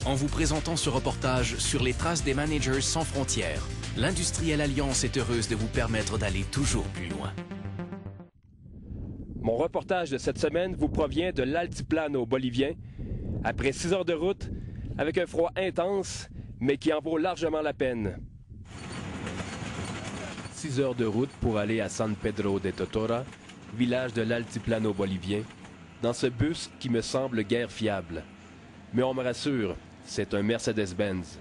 en vous présentant ce reportage sur les traces des managers sans frontières. L'Industrielle Alliance est heureuse de vous permettre d'aller toujours plus loin. Mon reportage de cette semaine vous provient de l'altiplano bolivien. Après 6 heures de route, avec un froid intense, mais qui en vaut largement la peine. 6 heures de route pour aller à San Pedro de Totora, village de l'altiplano bolivien, dans ce bus qui me semble guère fiable. Mais on me rassure, c'est un Mercedes-Benz.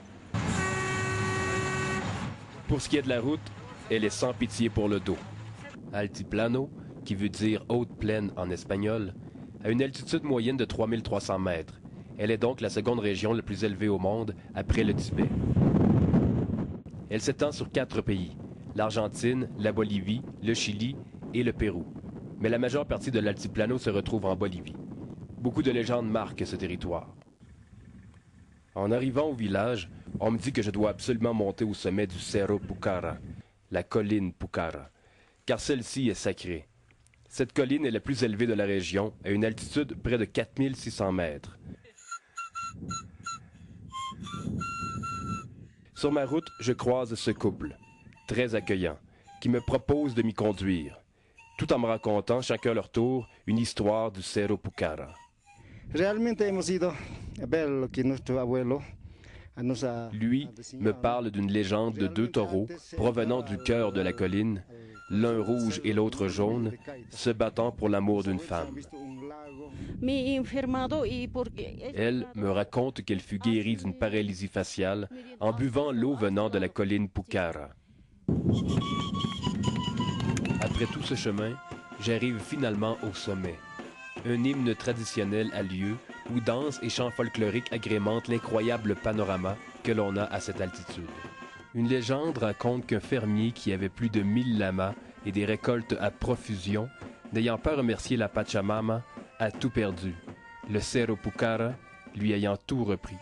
Pour ce qui est de la route, elle est sans pitié pour le dos. Altiplano, qui veut dire haute plaine en espagnol, a une altitude moyenne de 3300 mètres. Elle est donc la seconde région la plus élevée au monde après le Tibet. Elle s'étend sur 4 pays, l'Argentine, la Bolivie, le Chili et le Pérou. Mais la majeure partie de l'altiplano se retrouve en Bolivie. Beaucoup de légendes marquent ce territoire. En arrivant au village, on me dit que je dois absolument monter au sommet du Cerro Pucara, la colline Pucara, car celle-ci est sacrée. Cette colline est la plus élevée de la région, à une altitude près de 4600 mètres. Sur ma route, je croise ce couple, très accueillant, qui me propose de m'y conduire, tout en me racontant chacun leur tour une histoire du Cerro Pucara. Lui me parle d'une légende de 2 taureaux provenant du cœur de la colline, l'un rouge et l'autre jaune, se battant pour l'amour d'une femme. Elle me raconte qu'elle fut guérie d'une paralysie faciale en buvant l'eau venant de la colline Pucara. Après tout ce chemin, j'arrive finalement au sommet. Un hymne traditionnel a lieu où danse et chants folkloriques agrémentent l'incroyable panorama que l'on a à cette altitude. Une légende raconte qu'un fermier qui avait plus de 1000 lamas et des récoltes à profusion, n'ayant pas remercié la Pachamama, a tout perdu, le Cerro Pucara lui ayant tout repris.